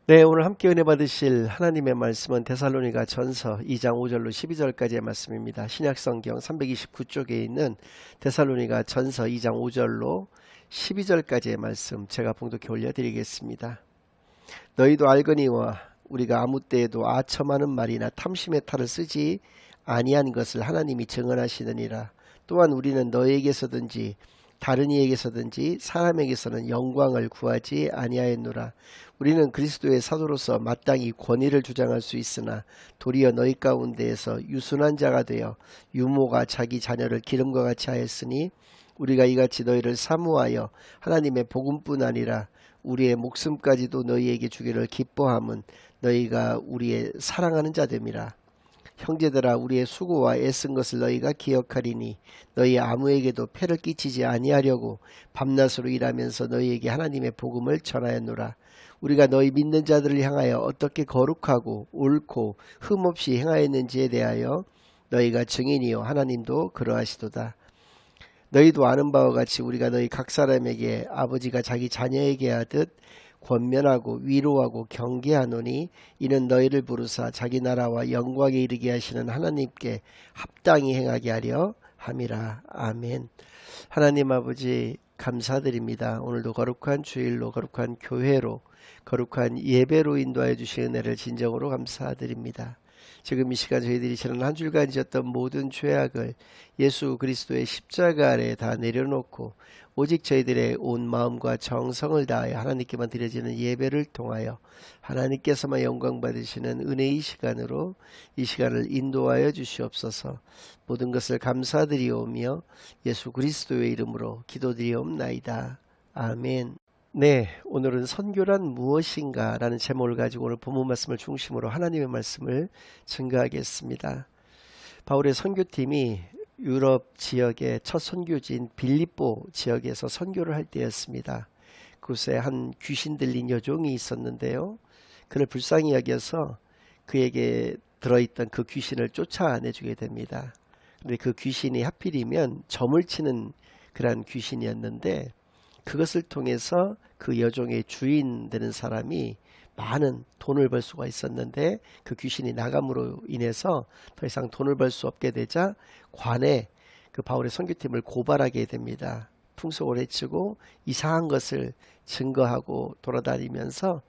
네, 오늘 함께 은혜 받으실 하나님의 말씀은 데살로니가 전서 2장 5절로 12절까지의 말씀입니다. 신약성경 329쪽에 있는 데살로니가 전서 2장 5절로 12절까지의 말씀 제가 봉독해 올려드리겠습니다. 너희도 알거니와 우리가 아무 때에도 아첨하는 말이나 탐심의 탈을 쓰지 아니한 것을 하나님이 증언하시느니라. 또한 우리는 너에게서든지 다른 이에게서든지 사람에게서는 영광을 구하지 아니하였노라. 우리는 그리스도의 사도로서 마땅히 권위를 주장할 수 있으나 도리어 너희 가운데에서 유순한 자가 되어 유모가 자기 자녀를 기름과 같이 하였으니 우리가 이같이 너희를 사모하여 하나님의 복음뿐 아니라 우리의 목숨까지도 너희에게 주기를 기뻐함은 너희가 우리의 사랑하는 자됨이라. 형제들아, 우리의 수고와 애쓴 것을 너희가 기억하리니 너희 아무에게도 폐를 끼치지 아니하려고 밤낮으로 일하면서 너희에게 하나님의 복음을 전하였노라. 우리가 너희 믿는 자들을 향하여 어떻게 거룩하고 옳고 흠없이 행하였는지에 대하여 너희가 증인이요 하나님도 그러하시도다. 너희도 아는 바와 같이 우리가 너희 각 사람에게 아버지가 자기 자녀에게 하듯 권면하고 위로하고 경계하노니 이는 너희를 부르사 자기 나라와 영광에 이르게 하시는 하나님께 합당히 행하게 하려 함이라. 아멘. 하나님 아버지 감사드립니다. 오늘도 거룩한 주일로 거룩한 교회로 거룩한 예배로 인도하여 주신 은혜를 진정으로 감사드립니다. 지금 이 시간 저희들이 지난 한 주간 지었던 모든 죄악을 예수 그리스도의 십자가 아래 다 내려놓고 오직 저희들의 온 마음과 정성을 다하여 하나님께만 드려지는 예배를 통하여 하나님께서만 영광 받으시는 은혜의 시간으로 이 시간을 인도하여 주시옵소서. 모든 것을 감사드리오며 예수 그리스도의 이름으로 기도드리옵나이다. 아멘. 네, 오늘은 선교란 무엇인가 라는 제목을 가지고 오늘 본문 말씀을 중심으로 하나님의 말씀을 증거하겠습니다. 바울의 선교팀이 유럽 지역의 첫 선교지인 빌립보 지역에서 선교를 할 때였습니다. 그곳에 한 귀신 들린 여종이 있었는데요. 그를 불쌍히 여겨서 그에게 들어있던 그 귀신을 쫓아내주게 됩니다. 그런데 그 귀신이 하필이면 점을 치는 그러한 귀신이었는데 그것을 통해서 그 여종의 주인 되는 사람이 많은 돈을 벌 수가 있었는데 그 귀신이 나감으로 인해서 더 이상 돈을 벌 수 없게 되자 관에 그 바울의 선교팀을 고발하게 됩니다. 풍속을 해치고 이상한 것을 증거하고 돌아다니면서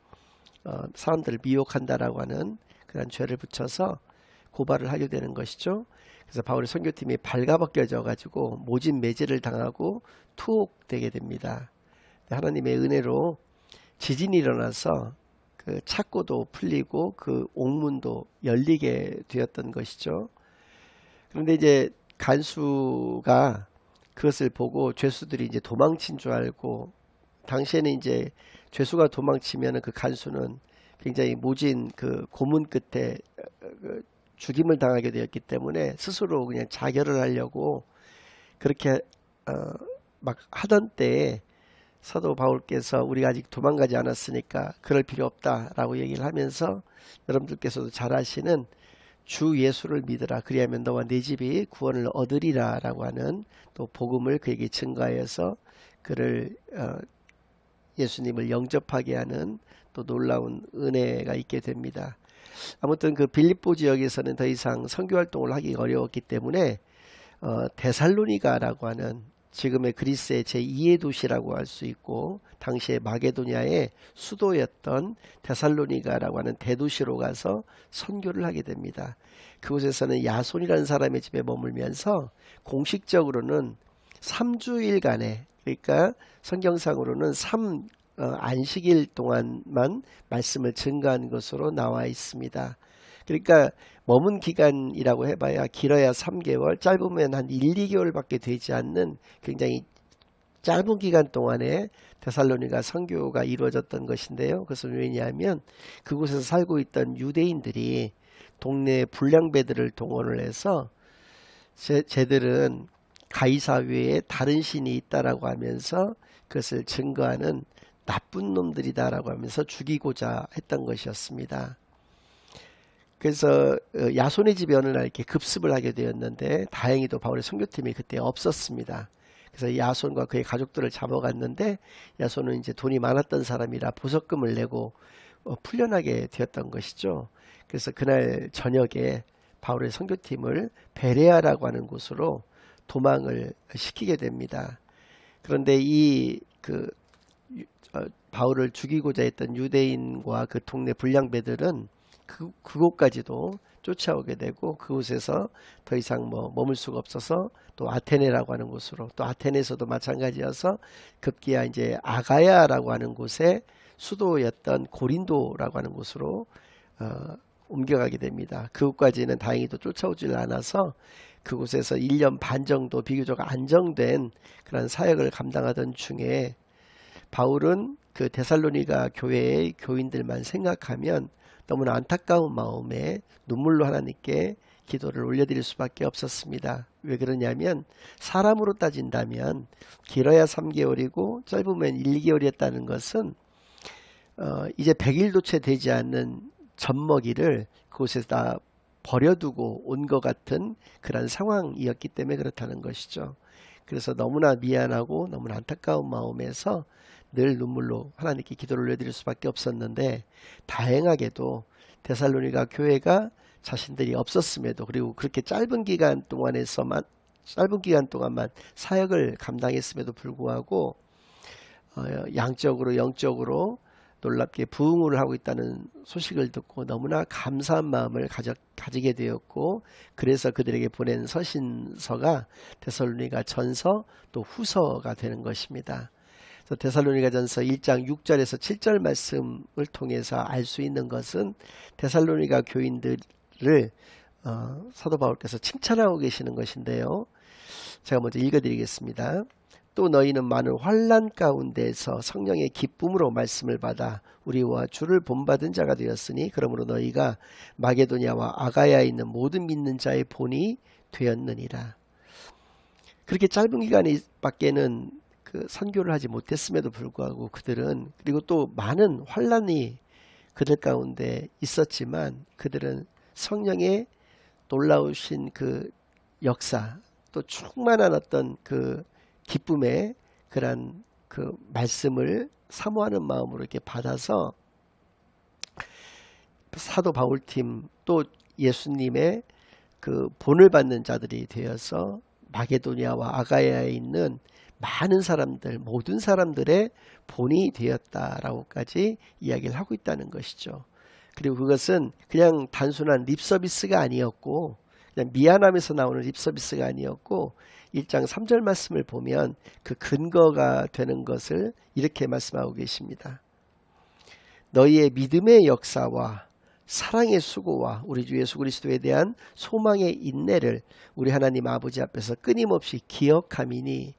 사람들을 미혹한다라고 하는 그런 죄를 붙여서 고발을 하게 되는 것이죠. 그래서 바울의 선교팀이 발가벗겨져 가지고 모진 매질을 당하고 투옥되게 됩니다. 하나님의 은혜로 지진이 일어나서 그 착고도 풀리고 그 옥문도 열리게 되었던 것이죠. 그런데 이제 간수가 그것을 보고 죄수들이 이제 도망친 줄 알고, 당시에는 이제 죄수가 도망치면 그 간수는 굉장히 모진 그 고문 끝에 죽임을 당하게 되었기 때문에 스스로 그냥 자결을 하려고 그렇게 막 하던 때에 사도 바울께서 우리가 아직 도망가지 않았으니까 그럴 필요 없다라고 얘기를 하면서 여러분들께서도 잘 아시는 주 예수를 믿으라 그리하면 너와 네 집이 구원을 얻으리라 라고 하는 또 복음을 그에게 증가해서 그를 예수님을 영접하게 하는 또 놀라운 은혜가 있게 됩니다. 아무튼 그 빌립보 지역에서는 더 이상 선교활동을 하기 어려웠기 때문에 데살로니가라고 하는 지금의 그리스의 제2의 도시라고 할 수 있고 당시에 마게도냐의 수도였던 데살로니가라고 하는 대도시로 가서 선교를 하게 됩니다. 그곳에서는 야손이라는 사람의 집에 머물면서 공식적으로는 3주일간의, 그러니까 성경상으로는 안식일 동안만 말씀을 증거한 것으로 나와 있습니다. 그러니까 머문 기간이라고 해봐야 길어야 3개월, 짧으면 한 1, 2개월밖에 되지 않는 굉장히 짧은 기간 동안에 데살로니가 선교가 이루어졌던 것인데요. 그것은 왜냐하면 그곳에서 살고 있던 유대인들이 동네 불량배들을 동원을 해서 쟤들은 가이사 외에 다른 신이 있다라고 하면서 그것을 증거하는 나쁜 놈들이다라고 하면서 죽이고자 했던 것이었습니다. 그래서 야손의 집에 어느 날 이렇게 급습을 하게 되었는데 다행히도 바울의 선교팀이 그때 없었습니다. 그래서 야손과 그의 가족들을 잡아갔는데 야손은 이제 돈이 많았던 사람이라 보석금을 내고 풀려나게 되었던 것이죠. 그래서 그날 저녁에 바울의 선교팀을 베레아라고 하는 곳으로 도망을 시키게 됩니다. 그런데 바울을 죽이고자 했던 유대인과 그 동네 불량배들은 그곳까지도 쫓아오게 되고, 그곳에서 더 이상 머물 수가 없어서 또 아테네라고 하는 곳으로, 또 아테네에서도 마찬가지여서 급기야 이제 아가야라고 하는 곳에 수도였던 고린도라고 하는 곳으로 옮겨가게 됩니다. 그곳까지는 다행히도 쫓아오질 않아서 그곳에서 1년 반 정도 비교적 안정된 그런 사역을 감당하던 중에 바울은 그 데살로니가 교회의 교인들만 생각하면 너무나 안타까운 마음에 눈물로 하나님께 기도를 올려드릴 수밖에 없었습니다. 왜 그러냐면 사람으로 따진다면 길어야 3개월이고 짧으면 1~2개월이었다는 것은 이제 100일도 채 되지 않는 젖먹이를 그곳에다 버려두고 온 것 같은 그런 상황이었기 때문에 그렇다는 것이죠. 그래서 너무나 미안하고 너무나 안타까운 마음에서 늘 눈물로 하나님께 기도를 올려드릴 수밖에 없었는데, 다행하게도 데살로니가 교회가 자신들이 없었음에도, 그리고 그렇게 짧은 기간 동안만 사역을 감당했음에도 불구하고 양적으로 영적으로 놀랍게 부흥을 하고 있다는 소식을 듣고 너무나 감사한 마음을 가지게 되었고, 그래서 그들에게 보낸 서신서가 데살로니가 전서 또 후서가 되는 것입니다. 그래서 데살로니가 전서 1장 6절에서 7절 말씀을 통해서 알 수 있는 것은 데살로니가 교인들을 사도 바울께서 칭찬하고 계시는 것인데요. 제가 먼저 읽어드리겠습니다. 또 너희는 많은 환난 가운데서 성령의 기쁨으로 말씀을 받아 우리와 주를 본받은 자가 되었으니, 그러므로 너희가 마게도냐와 아가야에 있는 모든 믿는 자의 본이 되었느니라. 그렇게 짧은 기간에 밖에는 그 선교를 하지 못했음에도 불구하고 그들은, 그리고 또 많은 환난이 그들 가운데 있었지만 그들은 성령의 놀라우신 그 역사, 또 충만한 어떤 그 기쁨의 그런 그 말씀을 사모하는 마음으로 이렇게 받아서 사도 바울팀 또 예수님의 그 본을 받는 자들이 되어서 마게도냐와 아가야에 있는 많은 사람들, 모든 사람들의 본이 되었다라고까지 이야기를 하고 있다는 것이죠. 그리고 그것은 그냥 단순한 립서비스가 아니었고, 그냥 미안함에서 나오는 립서비스가 아니었고, 1장 3절 말씀을 보면 그 근거가 되는 것을 이렇게 말씀하고 계십니다. 너희의 믿음의 역사와 사랑의 수고와 우리 주 예수 그리스도에 대한 소망의 인내를 우리 하나님 아버지 앞에서 끊임없이 기억함이니,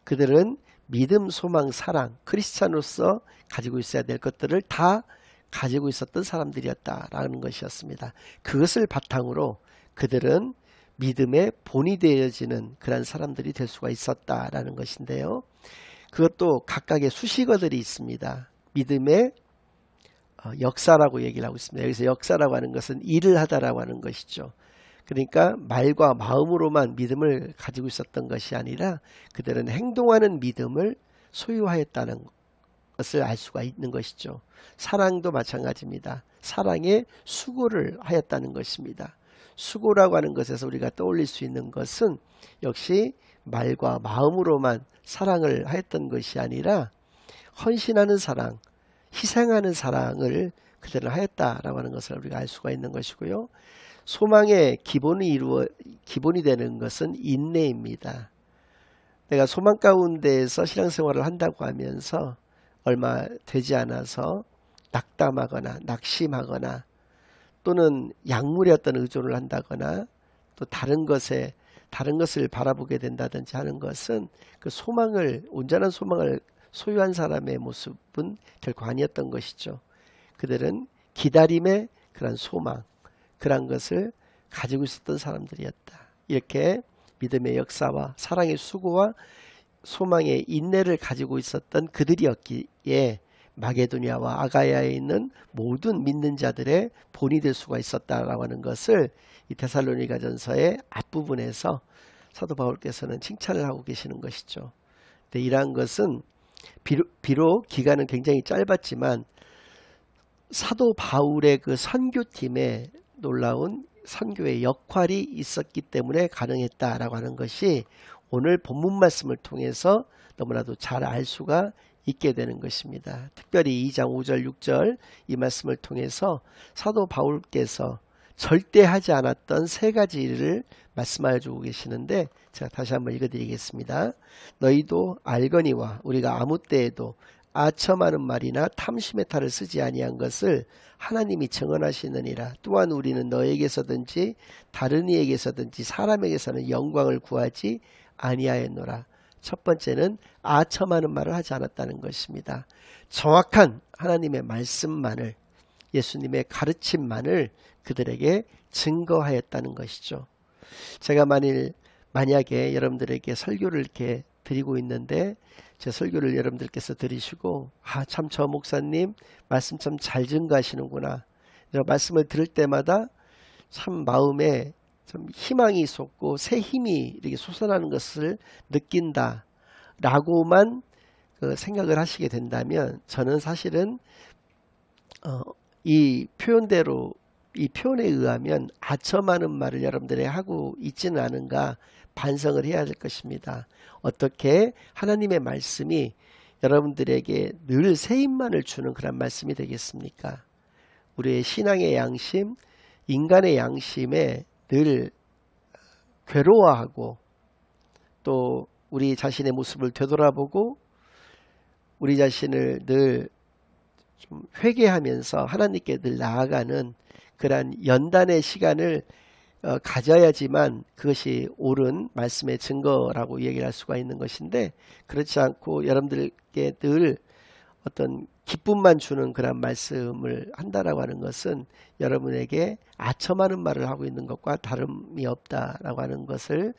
그들은 믿음, 소망, 사랑, 크리스찬으로서 가지고 있어야 될 것들을 다 가지고 있었던 사람들이었다라는 것이었습니다. 그것을 바탕으로 그들은 믿음의 본이 되어지는 그런 사람들이 될 수가 있었다라는 것인데요. 그것도 각각의 수식어들이 있습니다. 믿음의 역사라고 얘기를 하고 있습니다. 여기서 역사라고 하는 것은 일을 하다라고 하는 것이죠. 그러니까 말과 마음으로만 믿음을 가지고 있었던 것이 아니라 그들은 행동하는 믿음을 소유하였다는 것을 알 수가 있는 것이죠. 사랑도 마찬가지입니다. 사랑에 수고를 하였다는 것입니다. 수고라고 하는 것에서 우리가 떠올릴 수 있는 것은 역시 말과 마음으로만 사랑을 하였던 것이 아니라 헌신하는 사랑, 희생하는 사랑을 그들은 하였다라고 하는 것을 우리가 알 수가 있는 것이고요. 소망의 기본이 되는 것은 인내입니다. 내가 소망 가운데에서 신앙생활을 한다고 하면서 얼마 되지 않아서 낙담하거나 낙심하거나 또는 약물에 어떤 의존을 한다거나 또 다른 것을 바라보게 된다든지 하는 것은 그 온전한 소망을 소유한 사람의 모습은 결코 아니었던 것이죠. 그들은 기다림의 그런 소망, 그런 것을 가지고 있었던 사람들이었다. 이렇게 믿음의 역사와 사랑의 수고와 소망의 인내를 가지고 있었던 그들이었기에 마게도냐와 아가야에 있는 모든 믿는 자들의 본이 될 수가 있었다라고 하는 것을 이 데살로니가 전서의 앞부분에서 사도 바울께서는 칭찬을 하고 계시는 것이죠. 근데 이러한 것은 비록 기간은 굉장히 짧았지만 사도 바울의 그 선교팀에 놀라운 선교의 역할이 있었기 때문에 가능했다라고 하는 것이 오늘 본문 말씀을 통해서 너무나도 잘 알 수가 있게 되는 것입니다. 특별히 2장 5절 6절 이 말씀을 통해서 사도 바울께서 절대 하지 않았던 세 가지를 말씀하여 주고 계시는데, 제가 다시 한번 읽어드리겠습니다. 너희도 알거니와 우리가 아무 때에도 아첨하는 말이나 탐심의 탈을 쓰지 아니한 것을 하나님이 증언하시느니라. 또한 우리는 너에게서든지 다른 이에게서든지 사람에게서는 영광을 구하지 아니하였노라. 첫 번째는 아첨하는 말을 하지 않았다는 것입니다. 정확한 하나님의 말씀만을, 예수님의 가르침만을 그들에게 증거하였다는 것이죠. 제가 만약에 여러분들에게 설교를 이렇게 드리고 있는데 제 설교를 여러분들께서 들으시고 참 저 목사님 말씀 참 잘 증거하시는구나, 말씀을 들을 때마다 참 마음에 좀 희망이 솟고 새 힘이 이렇게 솟아나는 것을 느낀다 라고만 생각을 하시게 된다면, 저는 사실은 이 표현대로, 이 표현에 의하면 아첨하는 말을 여러분들이 하고 있지는 않은가 반성을 해야 될 것입니다. 어떻게 하나님의 말씀이 여러분들에게 늘 새 힘만을 주는 그런 말씀이 되겠습니까? 우리의 신앙의 양심, 인간의 양심에 늘 괴로워하고 또 우리 자신의 모습을 되돌아보고 우리 자신을 늘 좀 회개하면서 하나님께 늘 나아가는 그러한 연단의 시간을 가져야지만 그것이 옳은 말씀의 증거라고 얘기를 할 수가 있는 것인데, 그렇지 않고 여러분들께 늘 어떤 기쁨만 주는 그런 말씀을 한다라고 하는 것은 여러분에게 아첨하는 말을 하고 있는 것과 다름이 없다라고 하는 것을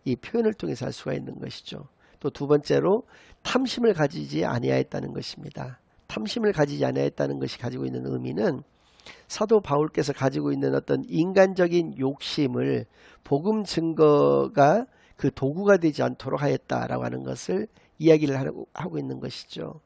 이 표현을 통해서 알 수가 있는 것이죠. 또 두 번째로 탐심을 가지지 아니하였다는 것입니다. 탐심을 가지지 아니하였다는 것이 가지고 있는 의미는 사도 바울께서 가지고 있는 어떤 인간적인 욕심을 복음 증거가 그 도구가 되지 않도록 하였다라고 하는 것을 이야기를 하고 있는 것이죠.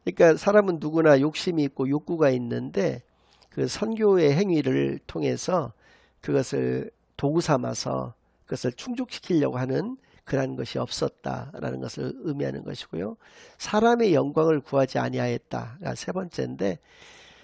그러니까 사람은 누구나 욕심이 있고 욕구가 있는데 그 선교의 행위를 통해서 그것을 도구 삼아서 그것을 충족시키려고 하는 그러한 것이 없었다라는 것을 의미하는 것이고요. 사람의 영광을 구하지 아니하였다가 세 번째인데,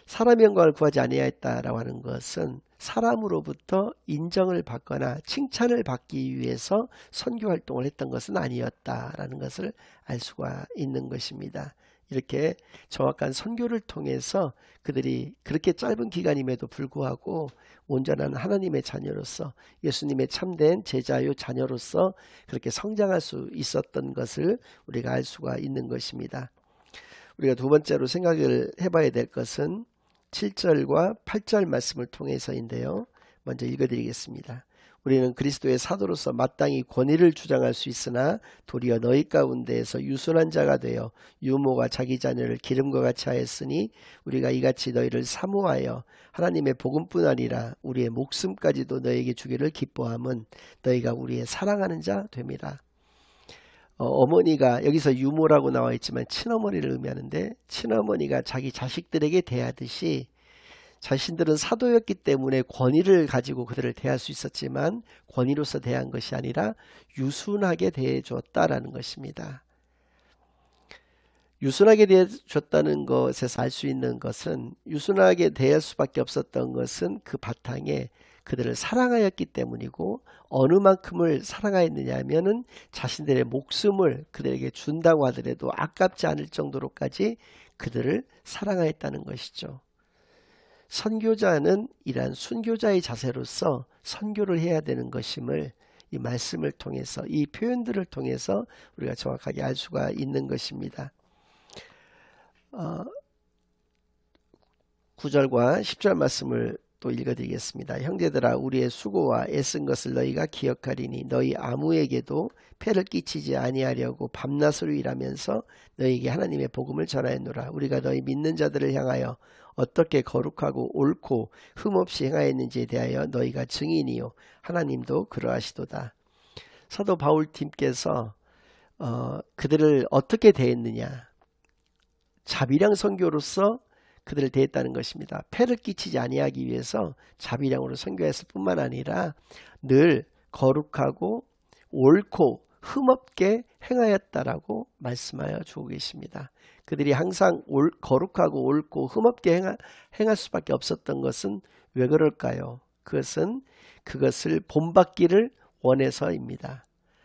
사람의 영광을 구하지 아니하였다라고 하는 것은 사람으로부터 인정을 받거나 칭찬을 받기 위해서 선교 활동을 했던 것은 아니었다라는 것을 알 수가 있는 것입니다. 이렇게 정확한 선교를 통해서 그들이 그렇게 짧은 기간임에도 불구하고 온전한 하나님의 자녀로서, 예수님의 참된 제자요 자녀로서 그렇게 성장할 수 있었던 것을 우리가 알 수가 있는 것입니다. 우리가 두 번째로 생각을 해봐야 될 것은 7절과 8절 말씀을 통해서인데요. 먼저 읽어드리겠습니다. 우리는 그리스도의 사도로서 마땅히 권위를 주장할 수 있으나 도리어 너희 가운데에서 유순한 자가 되어 유모가 자기 자녀를 기름과 같이 하였으니 우리가 이같이 너희를 사모하여 하나님의 복음뿐 아니라 우리의 목숨까지도 너에게 주기를 기뻐함은 너희가 우리의 사랑하는 자 됨이라. 어머니가, 여기서 유모라고 나와 있지만 친어머니를 의미하는데, 친어머니가 자기 자식들에게 대하듯이 자신들은 사도였기 때문에 권위를 가지고 그들을 대할 수 있었지만 권위로서 대한 것이 아니라 유순하게 대해줬다라는 것입니다. 유순하게 대해줬다는 것에서 알 수 있는 것은, 유순하게 대할 수밖에 없었던 것은 그 바탕에 그들을 사랑하였기 때문이고, 어느 만큼을 사랑하였느냐 하면은 자신들의 목숨을 그들에게 준다고 하더라도 아깝지 않을 정도로까지 그들을 사랑하였다는 것이죠. 선교자는 이러한 순교자의 자세로서 선교를 해야 되는 것임을 이 말씀을 통해서, 이 표현들을 통해서 우리가 정확하게 알 수가 있는 것입니다. 9절과 10절 말씀을 또 읽어드리겠습니다. 형제들아, 우리의 수고와 애쓴 것을 너희가 기억하리니 너희 아무에게도 폐를 끼치지 아니하려고 밤낮으로 일하면서 너희에게 하나님의 복음을 전하였노라. 우리가 너희 믿는 자들을 향하여 어떻게 거룩하고 옳고 흠없이 행하였는지에 대하여 너희가 증인이요 하나님도 그러하시도다. 사도 바울 팀께서 그들을 어떻게 대했느냐, 자비량 선교로서 그들을 대했다는 것입니다. 폐를 끼치지 아니하기 위해서 자비량으로 선교했을 뿐만 아니라 늘 거룩하고 옳고 흠없게 행하였다라고 말씀하여 주고 계십니다. 그들이 항상 거룩하고 옳고 흠없게 행할 수밖에 없었던 것은 왜 그럴까요? 그것을 본받기를 원해서입니다.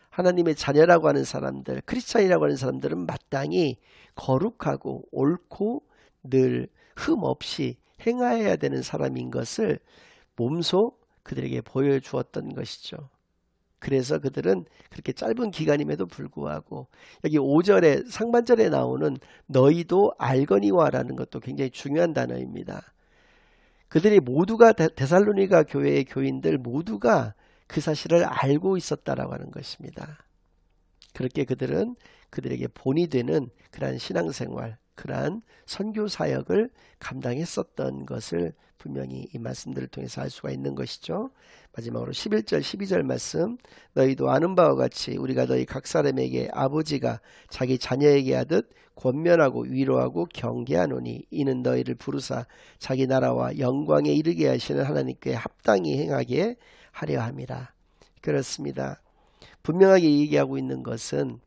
하나님의 자녀라고 하는 사람들, 크리스찬이라고 하는 사람들은 마땅히 거룩하고 옳고 늘 흠없이 행하여야 되는 사람인 것을 몸소 그들에게 보여주었던 것이죠. 그래서 그들은 그렇게 짧은 기간임에도 불구하고 여기 5절에 상반절에 나오는 너희도 알거니와라는 것도 굉장히 중요한 단어입니다. 그들이 모두가 데살로니가 교회의 교인들 모두가 그 사실을 알고 있었다라고 하는 것입니다. 그렇게 그들은 그들에게 본이 되는 그러한 신앙생활, 그러한 선교 사역을 감당했었던 것을 분명히 이 말씀들을 통해서 알 수가 있는 것이죠. 마지막으로 11절 12절 말씀, 너희도 아는 바와 같이 우리가 너희 각 사람에게 아버지가 자기 자녀에게 하듯 권면하고 위로하고 경계하노니 이는 너희를 부르사 자기 나라와 영광에 이르게 하시는 하나님께 합당히 행하게 하려 함이라. 그렇습니다. 분명하게 얘기하고 있는 것은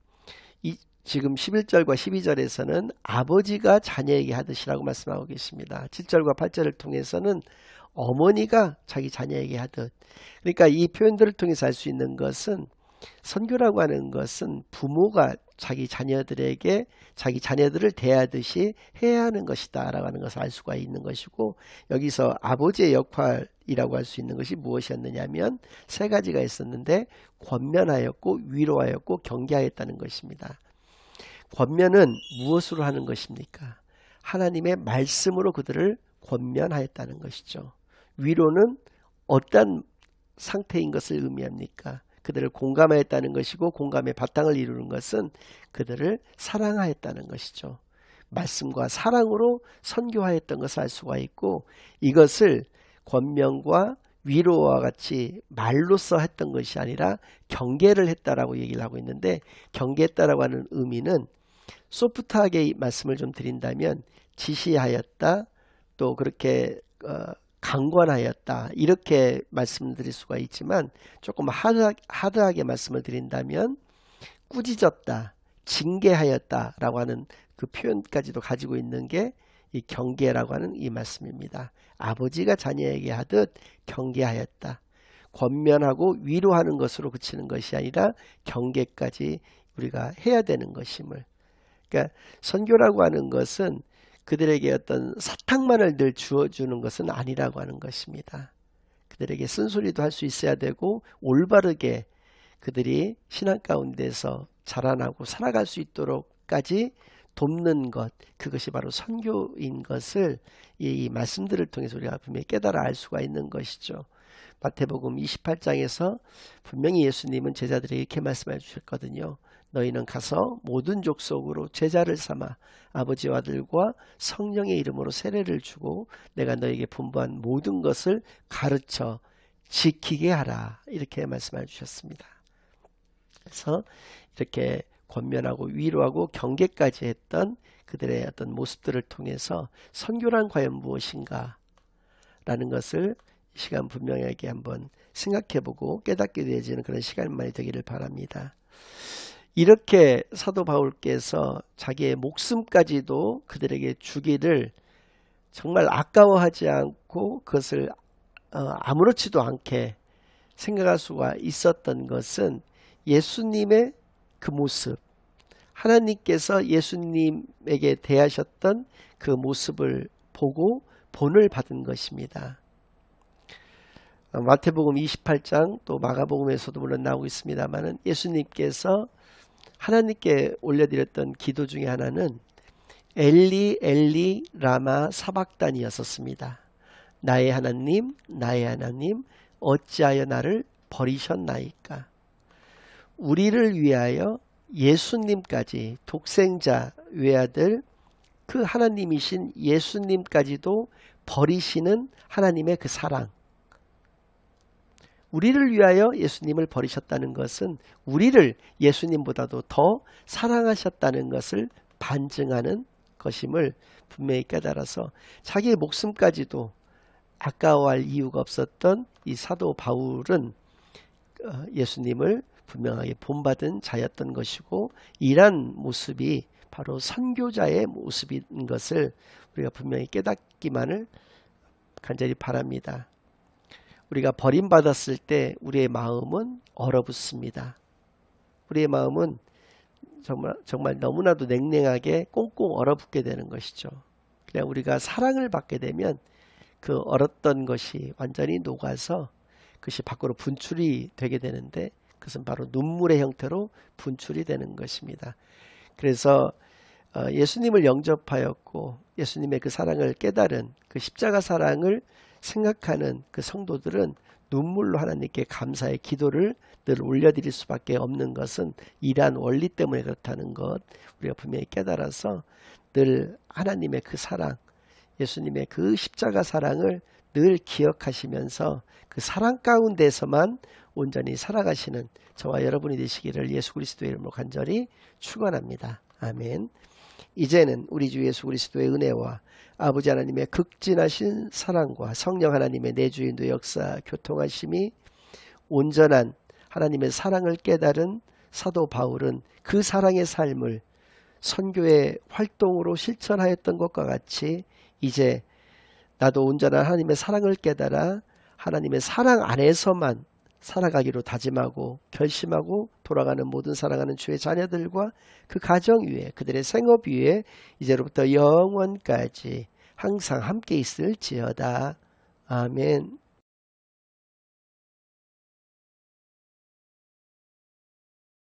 지금 11절과 12절에서는 아버지가 자녀에게 하듯이라고 말씀하고 계십니다. 7절과 8절을 통해서는 어머니가 자기 자녀에게 하듯. 그러니까 이 표현들을 통해서 알 수 있는 것은 선교라고 하는 것은 부모가 자기 자녀들에게 자기 자녀들을 대하듯이 해야 하는 것이다 라고 하는 것을 알 수가 있는 것이고, 여기서 아버지의 역할이라고 할 수 있는 것이 무엇이었느냐면 세 가지가 있었는데 권면하였고 위로하였고 경계하였다는 것입니다. 권면은 무엇으로 하는 것입니까? 하나님의 말씀으로 그들을 권면하였다는 것이죠. 위로는 어떤 상태인 것을 의미합니까? 그들을 공감하였다는 것이고, 공감의 바탕을 이루는 것은 그들을 사랑하였다는 것이죠. 말씀과 사랑으로 선교하였던 것을 알 수가 있고, 이것을 권면과 위로와 같이 말로써 했던 것이 아니라 경계를 했다라고 얘기를 하고 있는데, 경계했다라고 하는 의미는 소프트하게 말씀을 좀 드린다면 지시하였다, 또 그렇게 강권하였다, 이렇게 말씀드릴 수가 있지만 조금 하드하게 말씀을 드린다면 꾸짖었다, 징계하였다 라고 하는 그 표현까지도 가지고 있는 게 이 경계라고 하는 이 말씀입니다. 아버지가 자녀에게 하듯 경계하였다. 권면하고 위로하는 것으로 그치는 것이 아니라 경계까지 우리가 해야 되는 것임을. 그러니까 선교라고 하는 것은 그들에게 어떤 사탕만을 늘 주어주는 것은 아니라고 하는 것입니다. 그들에게 쓴소리도 할 수 있어야 되고 올바르게 그들이 신앙 가운데서 자라나고 살아갈 수 있도록까지 돕는 것, 그것이 바로 선교인 것을 이 말씀들을 통해서 우리가 분명히 깨달아 알 수가 있는 것이죠. 마태복음 28장에서 분명히 예수님은 제자들에게 이렇게 말씀해 주셨거든요. 너희는 가서 모든 족속으로 제자를 삼아 아버지와 아들과 성령의 이름으로 세례를 주고 내가 너에게 분부한 모든 것을 가르쳐 지키게 하라, 이렇게 말씀해 주셨습니다. 그래서 이렇게 권면하고 위로하고 경계까지 했던 그들의 어떤 모습들을 통해서 선교란 과연 무엇인가 라는 것을 이 시간 분명하게 한번 생각해보고 깨닫게 되어지는 그런 시간만이 되기를 바랍니다. 이렇게 사도 바울께서 자기의 목숨까지도 그들에게 주기를 정말 아까워하지 않고 그것을 아무렇지도 않게 생각할 수가 있었던 것은 예수님의 그 모습, 하나님께서 예수님에게 대하셨던 그 모습을 보고 본을 받은 것입니다. 마태복음 28장 또 마가복음에서도 물론 나오고 있습니다만 예수님께서 하나님께 올려드렸던 기도 중에 하나는 엘리 엘리 라마 사박단이었습니다. 나의 하나님 어찌하여 나를 버리셨나이까. 우리를 위하여 예수님까지, 독생자 외아들 그 하나님이신 예수님까지도 버리시는 하나님의 그 사랑, 우리를 위하여 예수님을 버리셨다는 것은 우리를 예수님보다도 더 사랑하셨다는 것을 반증하는 것임을 분명히 깨달아서 자기의 목숨까지도 아까워할 이유가 없었던 이 사도 바울은 예수님을 분명하게 본받은 자였던 것이고, 이러한 모습이 바로 선교자의 모습인 것을 우리가 분명히 깨닫기만을 간절히 바랍니다. 우리가 버림받았을 때 우리의 마음은 얼어붙습니다. 우리의 마음은 정말 너무나도 냉랭하게 꽁꽁 얼어붙게 되는 것이죠. 그냥 우리가 사랑을 받게 되면 그 얼었던 것이 완전히 녹아서 그것이 밖으로 분출이 되게 되는데, 그것은 바로 눈물의 형태로 분출이 되는 것입니다. 그래서 예수님을 영접하였고 예수님의 그 사랑을 깨달은, 그 십자가 사랑을 생각하는 그 성도들은 눈물로 하나님께 감사의 기도를 늘 올려드릴 수밖에 없는 것은 이러한 원리 때문에 그렇다는 것, 우리가 분명히 깨달아서 늘 하나님의 그 사랑, 예수님의 그 십자가 사랑을 늘 기억하시면서 그 사랑 가운데서만 온전히 살아가시는 저와 여러분이 되시기를 예수 그리스도의 이름으로 간절히 축원합니다. 아멘. 이제는 우리 주 예수 그리스도의 은혜와 아버지 하나님의 극진하신 사랑과 성령 하나님의 내주인도 역사 교통하심이, 온전한 하나님의 사랑을 깨달은 사도 바울은 그 사랑의 삶을 선교의 활동으로 실천하였던 것과 같이 이제 나도 온전한 하나님의 사랑을 깨달아 하나님의 사랑 안에서만 살아가기로 다짐하고 결심하고 돌아가는 모든 사랑하는 주의 자녀들과 그 가정 위에, 그들의 생업 위에 이제로부터 영원까지 항상 함께 있을지어다. 아멘.